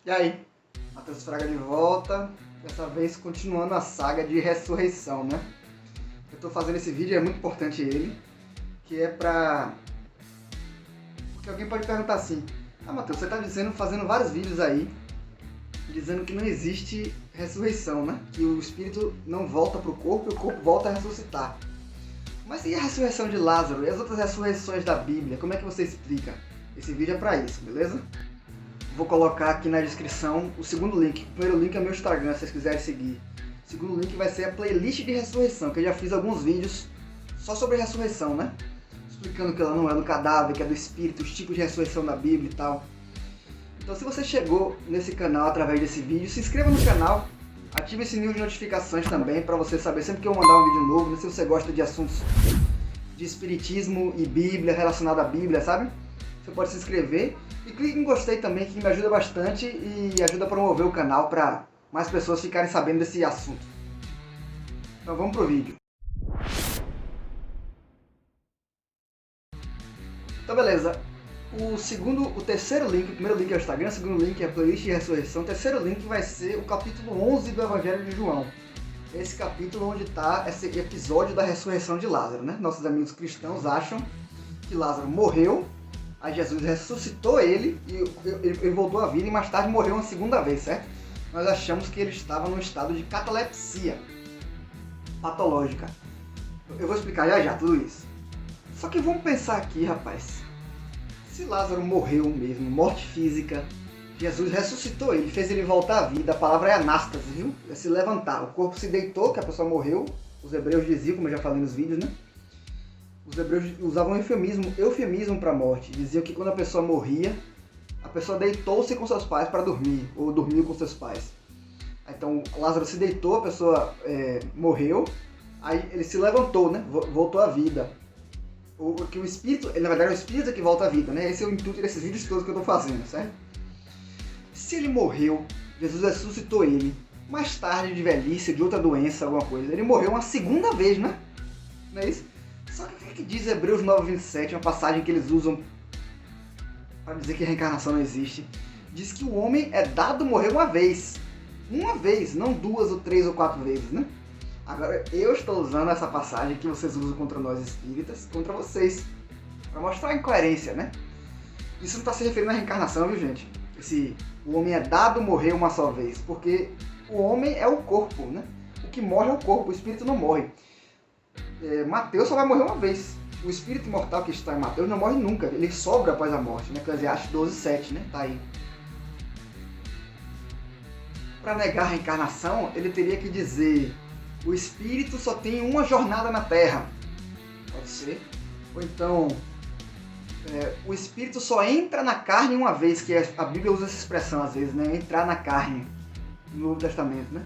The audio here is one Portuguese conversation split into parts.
E aí, Matheus Fraga de volta, dessa vez continuando a saga de ressurreição, né? Eu tô fazendo esse vídeo, é muito importante ele, que é pra... Porque alguém pode perguntar assim, Matheus, você tá fazendo vários vídeos aí, dizendo que não existe ressurreição, né? Que o espírito não volta pro corpo e o corpo volta a ressuscitar. Mas e a ressurreição de Lázaro e as outras ressurreições da Bíblia? Como é que você explica? Esse vídeo é pra isso, beleza? Vou colocar aqui na descrição o segundo link. O primeiro link é meu Instagram, se vocês quiserem seguir. O segundo link vai ser a playlist de ressurreição, que eu já fiz alguns vídeos só sobre ressurreição, né? Explicando que ela não é do cadáver, que é do espírito, os tipos de ressurreição da Bíblia e tal. Então se você chegou nesse canal através desse vídeo, se inscreva no canal, ative esse sininho de notificações também, para você saber sempre que eu mandar um vídeo novo, né? Se você gosta de assuntos de espiritismo e Bíblia, relacionado à Bíblia, sabe? Você pode se inscrever e clique em gostei também, que me ajuda bastante e ajuda a promover o canal para mais pessoas ficarem sabendo desse assunto. Então vamos pro vídeo. Então beleza, o terceiro link, o primeiro link é o Instagram, o segundo link é a playlist de ressurreição, o terceiro link vai ser o capítulo 11 do Evangelho de João. Esse capítulo onde está esse episódio da ressurreição de Lázaro, né? Nossos amigos cristãos acham que Lázaro morreu, aí Jesus ressuscitou ele e ele voltou à vida e mais tarde morreu uma segunda vez, certo? Nós achamos que ele estava num estado de catalepsia patológica. Eu vou explicar já tudo isso. Só que vamos pensar aqui, rapaz. Se Lázaro morreu mesmo, morte física, Jesus ressuscitou ele, fez ele voltar à vida, a palavra é anástase, viu? É se levantar. O corpo se deitou, que a pessoa morreu. Os hebreus diziam, como eu já falei nos vídeos, né? Os hebreus usavam eufemismo para a morte. Diziam que quando a pessoa morria, a pessoa deitou-se com seus pais para dormir, ou dormiu com seus pais. Então Lázaro se deitou, a pessoa morreu, aí ele se levantou, né? Voltou à vida. Que o espírito, na verdade é o espírito que volta à vida, né? Esse é o intuito desses vídeos todos que eu estou fazendo, certo? Se ele morreu, Jesus ressuscitou ele, mais tarde de velhice, de outra doença, alguma coisa, ele morreu uma segunda vez, né? Não é isso? Só que o que diz Hebreus 9:27, uma passagem que eles usam para dizer que a reencarnação não existe? Diz que o homem é dado morrer uma vez, não 2 ou 3 ou 4 vezes, né? Agora eu estou usando essa passagem que vocês usam contra nós espíritas, contra vocês, para mostrar a incoerência, né? Isso não está se referindo à reencarnação, viu, gente? O homem é dado morrer uma só vez, porque o homem é o corpo, né? O que morre é o corpo, o espírito não morre. Mateus só vai morrer uma vez. O espírito imortal que está em Mateus não morre nunca, ele sobra após a morte, né? Eclesiastes 12:7, né? Tá aí. Para negar a reencarnação, ele teria que dizer: o espírito só tem uma jornada na Terra. Pode ser. Ou então, o espírito só entra na carne uma vez, que a Bíblia usa essa expressão às vezes, né? Entrar na carne, no Novo Testamento, né?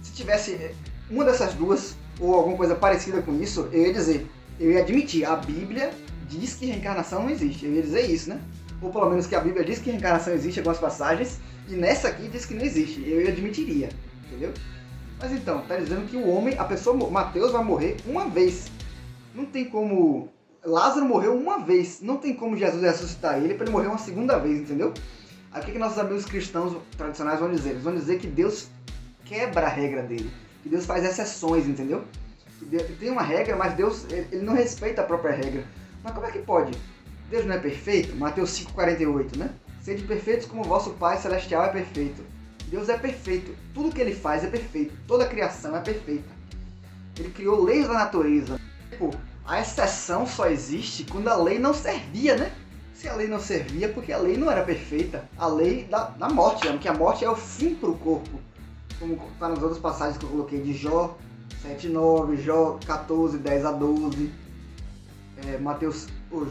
Se tivesse uma dessas duas, ou alguma coisa parecida com isso, eu ia admitir, a Bíblia diz que reencarnação não existe. Eu ia dizer isso, né? Ou pelo menos que a Bíblia diz que reencarnação existe em algumas passagens, e nessa aqui diz que não existe. Eu admitiria, entendeu? Mas então, está dizendo que o homem, Mateus vai morrer uma vez. Não tem como... Lázaro morreu uma vez. Não tem como Jesus ressuscitar ele para ele morrer uma segunda vez, entendeu? Aí o que nossos amigos cristãos tradicionais vão dizer? Eles vão dizer que Deus quebra a regra dele. Que Deus faz exceções, entendeu? Que tem uma regra, mas Deus ele não respeita a própria regra. Mas como é que pode? Deus não é perfeito? Mateus 5:48, né? Sede perfeitos como o vosso Pai Celestial é perfeito. Deus é perfeito. Tudo que ele faz é perfeito. Toda a criação é perfeita. Ele criou leis da natureza. A exceção só existe quando a lei não servia, né? Se a lei não servia, porque a lei não era perfeita. A lei da morte, que a morte é o fim para o corpo. Como está nas outras passagens que eu coloquei de Jó 7:9, Jó 14:10-12,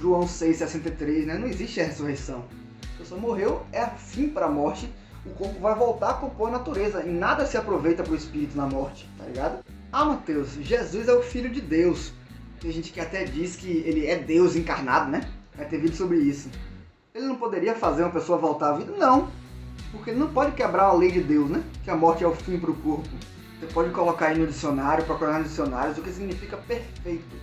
João 6:63, né? Não existe a ressurreição. A pessoa morreu, é fim para a morte. O corpo vai voltar a compor a natureza e nada se aproveita para o espírito na morte, tá ligado? Mateus, Jesus é o Filho de Deus. Tem gente que até diz que ele é Deus encarnado, né? Vai ter vídeo sobre isso. Ele não poderia fazer uma pessoa voltar à vida? Não, porque ele não pode quebrar a lei de Deus, né? Que a morte é o fim para o corpo. Você pode colocar aí no dicionário, procurar nos dicionários o que significa perfeito.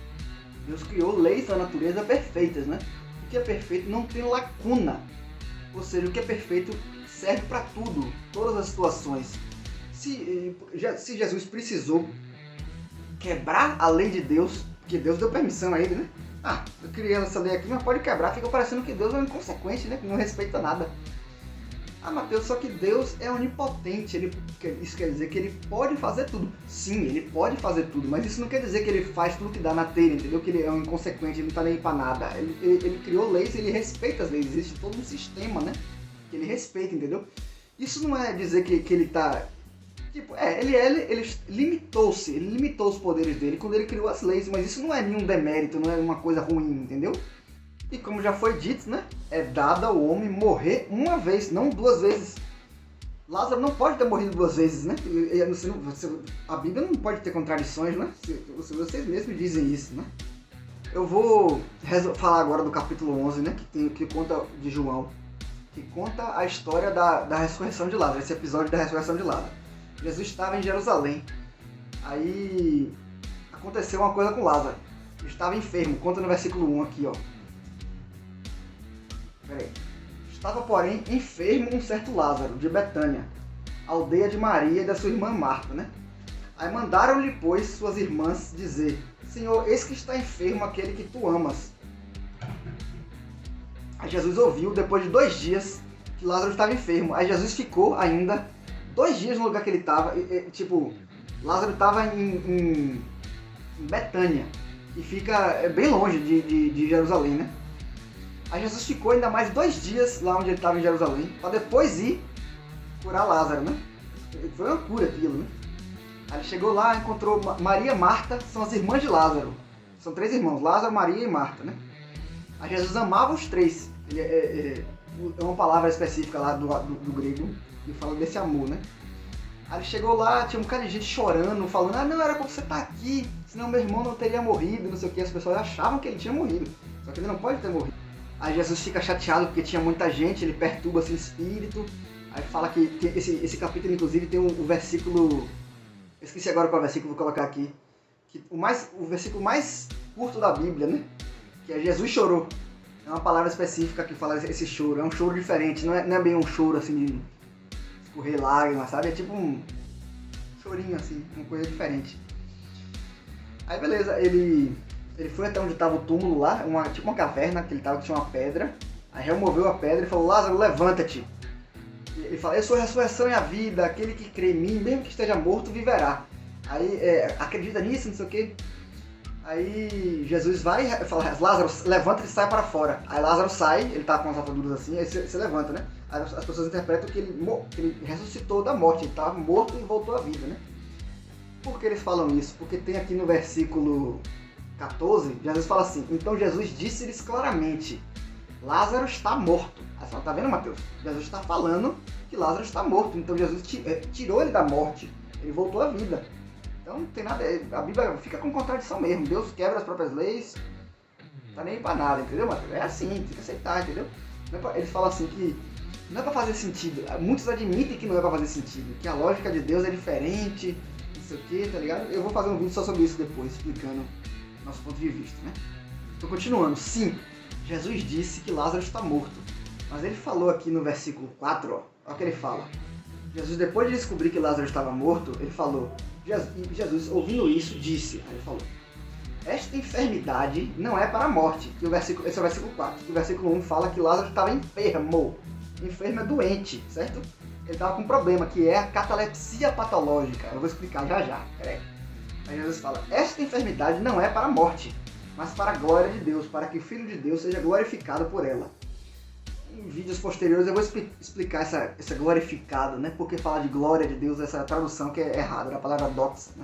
Deus criou leis da natureza perfeitas, né? O que é perfeito não tem lacuna. Ou seja, o que é perfeito serve para tudo, todas as situações. Se Jesus precisou quebrar a lei de Deus, porque Deus deu permissão a ele, né? Eu criei essa lei aqui, mas pode quebrar, fica parecendo que Deus é um inconsequente, né? Que não respeita nada. Mateus, só que Deus é onipotente, isso quer dizer que ele pode fazer tudo. Sim, ele pode fazer tudo, mas isso não quer dizer que ele faz tudo que dá na telha, entendeu? Que ele é um inconsequente, ele não tá nem aí pra nada. Ele criou leis, ele respeita as leis, existe todo um sistema, né? Que ele respeita, entendeu? Isso não é dizer que ele tá... ele limitou os poderes dele quando ele criou as leis, mas isso não é nenhum demérito, não é uma coisa ruim, entendeu? E como já foi dito, né? É dado ao homem morrer uma vez, não duas vezes. Lázaro não pode ter morrido duas vezes, né? A Bíblia não pode ter contradições, né? Vocês mesmos dizem isso, né? Eu vou falar agora do capítulo 11, né? Que conta de João. Que conta a história da ressurreição de Lázaro, esse episódio da ressurreição de Lázaro. Jesus estava em Jerusalém. Aí aconteceu uma coisa com Lázaro. Ele estava enfermo, conta no versículo 1 aqui, ó. Estava, porém, enfermo um certo Lázaro, de Betânia, aldeia de Maria e da sua irmã Marta, né? Aí mandaram-lhe, pois, suas irmãs dizer: Senhor, eis que está enfermo aquele que tu amas. Aí Jesus ouviu, depois de 2 dias, que Lázaro estava enfermo. Aí Jesus ficou ainda 2 dias no lugar que ele estava. Lázaro estava em Betânia, e fica bem longe de Jerusalém, né? Aí Jesus ficou ainda mais 2 dias lá onde ele estava em Jerusalém, para depois ir curar Lázaro, né? Foi uma cura aquilo, né? Aí ele chegou lá, encontrou Maria e Marta, são as irmãs de Lázaro. São 3 irmãos, Lázaro, Maria e Marta, né? Aí Jesus amava os 3. É uma palavra específica lá do grego que fala desse amor, né? Aí ele chegou lá, tinha um cara de gente chorando, falando: não era pra você estar aqui, senão meu irmão não teria morrido, não sei o que. As pessoas achavam que ele tinha morrido, só que ele não pode ter morrido. Aí Jesus fica chateado porque tinha muita gente, ele perturba esse espírito. Aí fala que esse capítulo, inclusive, tem o versículo... Eu esqueci agora qual é o versículo, vou colocar aqui. O versículo mais curto da Bíblia, né? Que é Jesus chorou. É uma palavra específica que fala esse choro. É um choro diferente, não é bem um choro assim de escorrer lágrimas, sabe? É tipo um chorinho assim, uma coisa diferente. Aí beleza, ele foi até onde estava o túmulo lá, tipo uma caverna que ele tava, que tinha uma pedra. Aí removeu a pedra e falou: Lázaro, levanta-te. Ele fala: eu sou a ressurreição e a vida, aquele que crê em mim, mesmo que esteja morto, viverá. Aí, acredita nisso, não sei o que. Aí Jesus vai e fala: Lázaro, levanta e sai para fora. Aí Lázaro sai, ele tá com as ataduras assim, aí você levanta, né? Aí as pessoas interpretam que ele ressuscitou da morte, ele estava morto e voltou à vida, né? Por que eles falam isso? Porque tem aqui no versículo 14, Jesus fala assim: então Jesus disse-lhes claramente: Lázaro está morto. Aí você tá vendo, Mateus? Jesus está falando que Lázaro está morto. Então Jesus tirou ele da morte. Ele voltou à vida. Então não tem nada. A Bíblia fica com contradição mesmo. Deus quebra as próprias leis. Não tá nem aí pra nada, entendeu, Mateus? É assim, tem que aceitar, entendeu? Eles falam assim que não é pra fazer sentido. Muitos admitem que não é pra fazer sentido. Que a lógica de Deus é diferente. Não sei o que, tá ligado? Eu vou fazer um vídeo só sobre isso depois, explicando nosso ponto de vista, né? Então, continuando. Sim, Jesus disse que Lázaro está morto. Mas ele falou aqui no versículo 4, olha o que ele fala. Jesus, depois de descobrir que Lázaro estava morto, ele falou... Jesus, ouvindo isso, disse... Aí ele falou: esta enfermidade não é para a morte. Esse é o versículo 4. O versículo 1 fala que Lázaro estava enfermo. Enfermo é doente, certo? Ele estava com um problema, que é a catalepsia patológica. Eu vou explicar já. Peraí. Aí Jesus fala: esta enfermidade não é para a morte, mas para a glória de Deus, para que o Filho de Deus seja glorificado por ela. Em vídeos posteriores eu vou explicar essa glorificado, né? Porque falar de glória de Deus, essa tradução que é errada, a palavra doxa, né?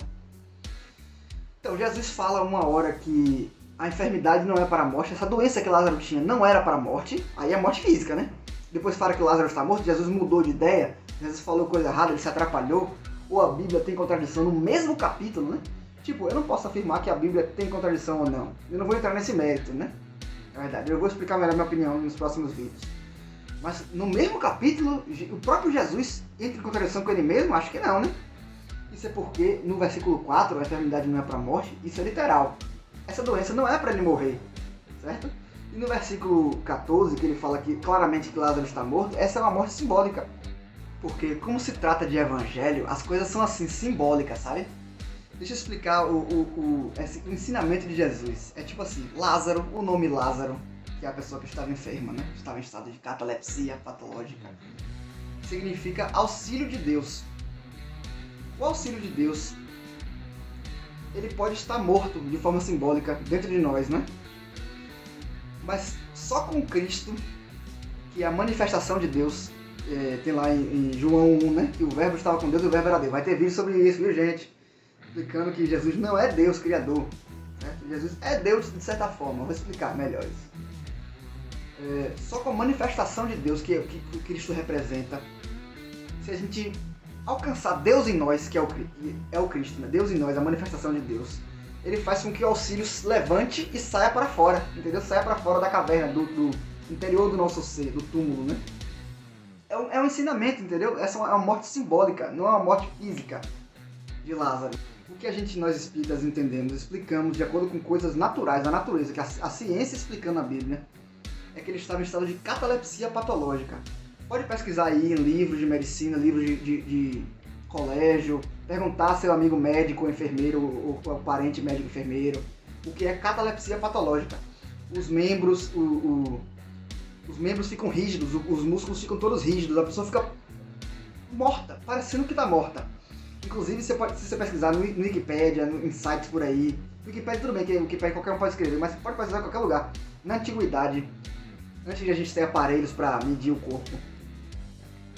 Então Jesus fala uma hora que a enfermidade não é para a morte, essa doença que Lázaro tinha não era para a morte, aí é morte física, né? Depois fala que Lázaro está morto, Jesus mudou de ideia, Jesus falou coisa errada, ele se atrapalhou, ou a Bíblia tem contradição no mesmo capítulo, né? Tipo, eu não posso afirmar que a Bíblia tem contradição ou não. Eu não vou entrar nesse mérito, né? É verdade, eu vou explicar melhor a minha opinião nos próximos vídeos. Mas no mesmo capítulo, o próprio Jesus entra em contradição com ele mesmo? Acho que não, né? Isso é porque no versículo 4, a enfermidade não é para a morte, isso é literal. Essa doença não é para ele morrer, certo? E E no versículo 14, que ele fala que claramente que Lázaro está morto, essa é uma morte simbólica. Porque como se trata de evangelho, as coisas são assim, simbólicas, sabe? Deixa eu explicar esse ensinamento de Jesus. É tipo assim, Lázaro, o nome Lázaro, que é a pessoa que estava enferma, né? Estava em estado de catalepsia patológica. Significa auxílio de Deus. O auxílio de Deus, ele pode estar morto de forma simbólica dentro de nós, né? Mas só com Cristo, que é a manifestação de Deus, tem lá em João 1, né? Que o verbo estava com Deus e o verbo era Deus. Vai ter vídeo sobre isso, viu, gente? Explicando que Jesus não é Deus criador. Certo? Jesus é Deus de certa forma. Vou explicar melhor isso. Só com a manifestação de Deus que Cristo representa, se a gente alcançar Deus em nós, que é o Cristo, né? Deus em nós, a manifestação de Deus, ele faz com que o auxílio levante e saia para fora, entendeu? Saia para fora da caverna, do interior do nosso ser, do túmulo, né? É um ensinamento, entendeu? Essa é uma morte simbólica, não é uma morte física de Lázaro. O que nós espíritas entendemos, explicamos de acordo com coisas naturais, da natureza, que a ciência explicando a Bíblia, é que ele estava em estado de catalepsia patológica. Pode pesquisar aí em livros de medicina, livros de colégio, perguntar a seu amigo médico ou enfermeiro, ou parente médico enfermeiro, o que é catalepsia patológica. Os membros ficam rígidos, os músculos ficam todos rígidos, a pessoa fica morta, parecendo que está morta. Inclusive, se você pesquisar no Wikipedia, em sites por aí, Wikipedia tudo bem, que Wikipedia qualquer um pode escrever, mas você pode pesquisar em qualquer lugar. Na antiguidade, antes de a gente ter aparelhos para medir o corpo,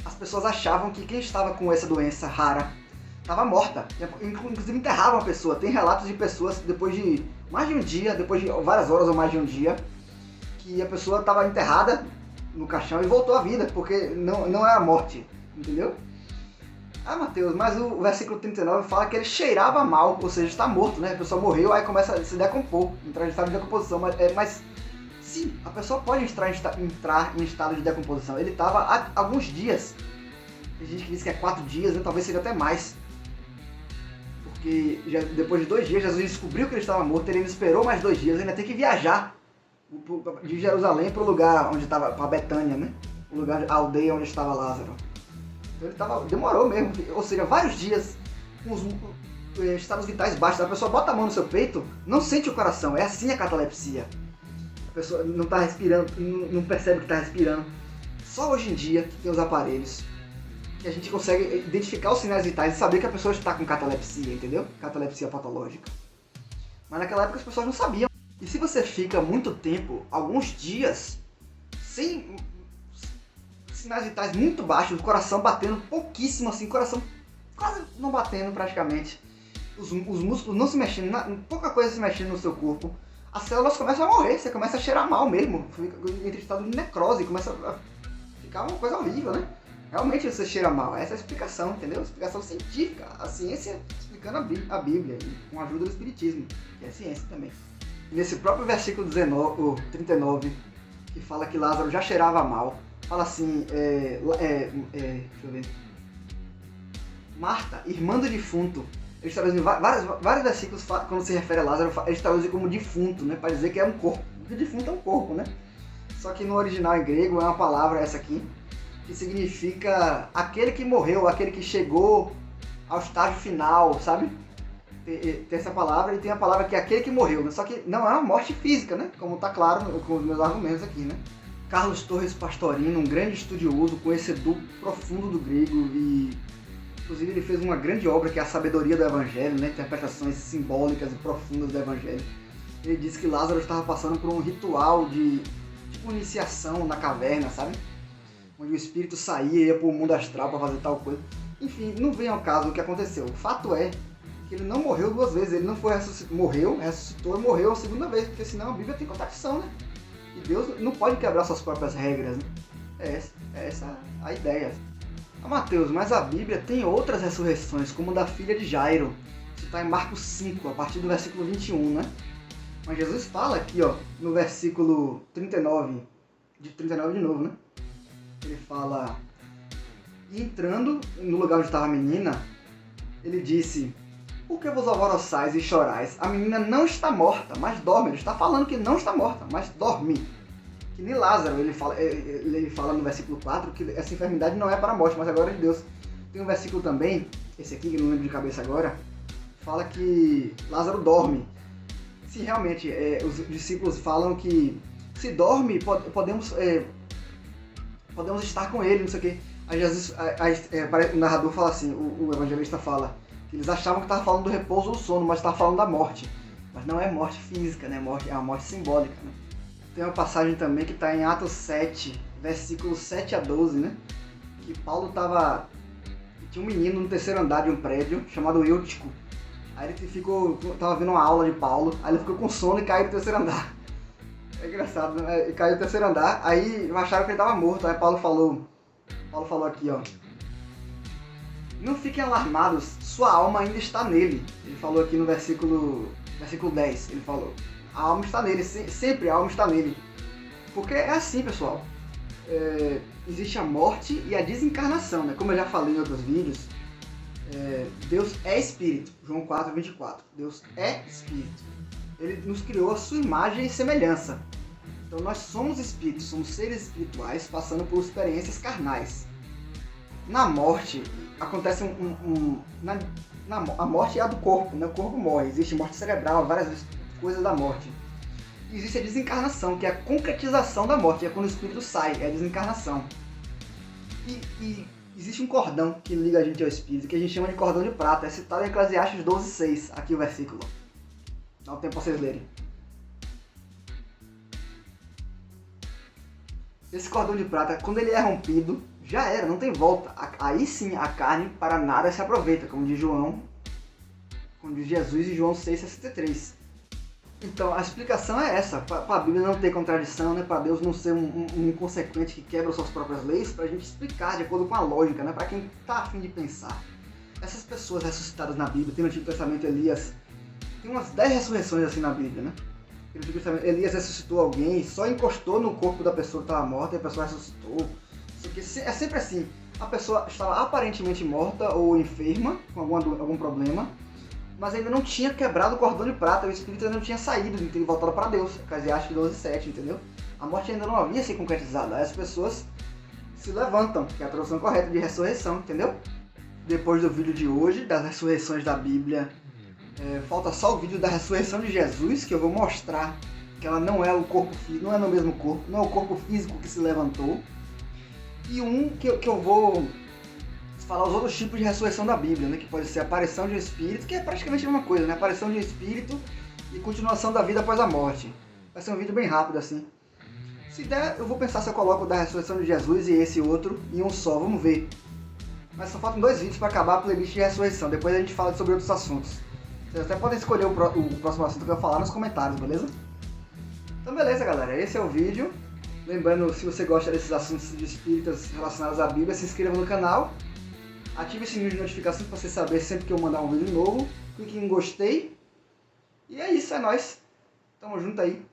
as pessoas achavam que quem estava com essa doença rara estava morta. Inclusive enterravam a pessoa. Tem relatos de pessoas depois de mais de um dia, depois de várias horas ou mais de um dia, que a pessoa estava enterrada no caixão e voltou à vida, porque não é a morte, entendeu? Ah, Mateus, mas o versículo 39 fala que ele cheirava mal, ou seja, está morto, né? A pessoa morreu, aí começa a se decompor, entrar em estado de decomposição, mas sim, a pessoa pode entrar em estado de decomposição. Ele estava há alguns dias. Tem gente que diz que é 4 dias, né? Talvez seja até mais. Porque depois de 2 dias, Jesus descobriu que ele estava morto, ele ainda esperou mais 2 dias, ainda tem que viajar de Jerusalém para o lugar onde estava, para Betânia, né? O lugar, a aldeia onde estava Lázaro. Então ele demorou mesmo, ou seja, vários dias com os estados vitais baixos. A pessoa bota a mão no seu peito, não sente o coração, é assim a catalepsia. A pessoa não está respirando, não percebe que está respirando. Só hoje em dia que tem os aparelhos que a gente consegue identificar os sinais vitais e saber que a pessoa está com catalepsia, entendeu? Catalepsia patológica. Mas naquela época as pessoas não sabiam. E se você fica muito tempo, alguns dias, sem sinais vitais muito baixos, o coração batendo pouquíssimo assim, o coração quase não batendo praticamente, os músculos não se mexendo, pouca coisa se mexendo no seu corpo, as células começam a morrer, você começa a cheirar mal mesmo, entra em estado de necrose, começa a ficar uma coisa horrível, né? Realmente você cheira mal, essa é a explicação, entendeu? Explicação científica, a ciência explicando a Bíblia, com a ajuda do Espiritismo, que é ciência também. E nesse próprio versículo 39, que fala que Lázaro já cheirava mal, fala assim, deixa eu ver, Marta, irmã do defunto. Eles traduzem vários versículos, quando se refere a Lázaro, eles traduzem como defunto, né? Para dizer que é um corpo. Porque defunto é um corpo, né? Só que no original em grego é uma palavra, essa aqui, que significa aquele que morreu, aquele que chegou ao estágio final, sabe? Tem essa palavra e tem a palavra que é aquele que morreu, né? Só que não é uma morte física, né? Como está claro com os meus argumentos aqui, né? Carlos Torres Pastorino, um grande estudioso, conhecedor profundo do grego, e inclusive ele fez uma grande obra que é a Sabedoria do Evangelho, né? Interpretações simbólicas e profundas do Evangelho. Ele disse que Lázaro estava passando por um ritual de tipo iniciação na caverna, sabe? Onde o espírito saía e ia para o mundo astral para fazer tal coisa. Enfim, não vem ao caso o que aconteceu. O fato é que ele não morreu 2 vezes, ele não foi morreu, ressuscitou e morreu a segunda vez, porque senão a Bíblia tem contradição, né? E Deus não pode quebrar suas próprias regras, né? É essa a ideia. Ah, Mateus, mas a Bíblia tem outras ressurreições, como a da filha de Jairo. Isso está em Marcos 5, a partir do versículo 21, né? Mas Jesus fala aqui, ó, no versículo 39 de novo, né? Ele fala, e entrando no lugar onde estava a menina, ele disse, por que vos alvoroçais e chorais? A menina não está morta, mas dorme. Ele está falando que não está morta, mas dorme. Que nem Lázaro, ele fala no versículo 4 que essa enfermidade não é para a morte, mas a glória de Deus. Tem um versículo também, esse aqui que eu não lembro de cabeça agora, fala que Lázaro dorme. Se realmente os discípulos falam que se dorme, podemos estar com ele, não sei o quê. Aí Jesus, o narrador fala assim, o evangelista fala, que eles achavam que estava falando do repouso ou do sono, mas estava falando da morte. Mas não é morte física, né? É uma morte simbólica, né? Tem uma passagem também que está em Atos 7, versículos 7 a 12, né? Que Paulo tinha um menino no terceiro andar de um prédio chamado Eutico. Aí ele tava vendo uma aula de Paulo, aí ele ficou com sono e caiu do terceiro andar. É engraçado, né? Ele caiu do terceiro andar, aí acharam que ele estava morto. Aí Paulo falou aqui, ó. Não fiquem alarmados, sua alma ainda está nele. Ele falou aqui no versículo 10, ele falou. A alma está nele, sempre a alma está nele. Porque é assim, pessoal. Existe a morte e a desencarnação, né? Como eu já falei em outros vídeos, Deus é espírito. João 4:24. Deus é espírito. Ele nos criou a sua imagem e semelhança. Então nós somos espíritos, somos seres espirituais passando por experiências carnais. Na morte, acontece a morte é a do corpo, né? O corpo morre. Existe morte cerebral, várias coisas da morte. E existe a desencarnação, que é a concretização da morte, é quando o espírito sai, é a desencarnação. E existe um cordão que liga a gente ao espírito, que a gente chama de cordão de prata. É citado em Eclesiastes 12:6, aqui o versículo. Dá um tempo pra vocês lerem. Esse cordão de prata, quando ele é rompido, já era, não tem volta. Aí sim a carne para nada se aproveita, como diz Jesus em João 6,63. Então a explicação é essa, para a Bíblia não ter contradição, né? Para Deus não ser um inconsequente que quebra suas próprias leis, para a gente explicar de acordo com a lógica, né? Para quem está a fim de pensar. Essas pessoas ressuscitadas na Bíblia, tem no Antigo Testamento Elias, tem umas 10 ressurreições assim na Bíblia, né? No Antigo Testamento, Elias ressuscitou alguém, só encostou no corpo da pessoa que estava morta e a pessoa ressuscitou. É sempre assim, a pessoa estava aparentemente morta ou enferma, com algum problema, mas ainda não tinha quebrado o cordão de prata, o espírito ainda não tinha saído, não tinha voltado para Deus. Eclesiastes 12:7, entendeu? A morte ainda não havia se concretizado. Aí as pessoas se levantam, que é a tradução correta de ressurreição, entendeu? Depois do vídeo de hoje, das ressurreições da Bíblia, falta só o vídeo da ressurreição de Jesus, que eu vou mostrar que ela não é o corpo físico, não é no mesmo corpo, não é o corpo físico que se levantou. E que eu vou falar os outros tipos de ressurreição da Bíblia, né? Que pode ser a aparição de um espírito, que é praticamente a mesma coisa, né? Aparição de um espírito e continuação da vida após a morte. Vai ser um vídeo bem rápido assim. Se der, eu vou pensar se eu coloco o da ressurreição de Jesus e esse outro em um só, vamos ver. Mas só faltam 2 vídeos para acabar a playlist de ressurreição, depois a gente fala sobre outros assuntos. Vocês até podem escolher o próximo assunto que eu vou falar nos comentários, beleza? Então beleza, galera, esse é o vídeo. Lembrando, se você gosta desses assuntos de espíritas relacionados à Bíblia, se inscreva no canal. Ative o sininho de notificação para você saber sempre que eu mandar um vídeo novo. Clique em gostei. E é isso, é nóis. Tamo junto aí.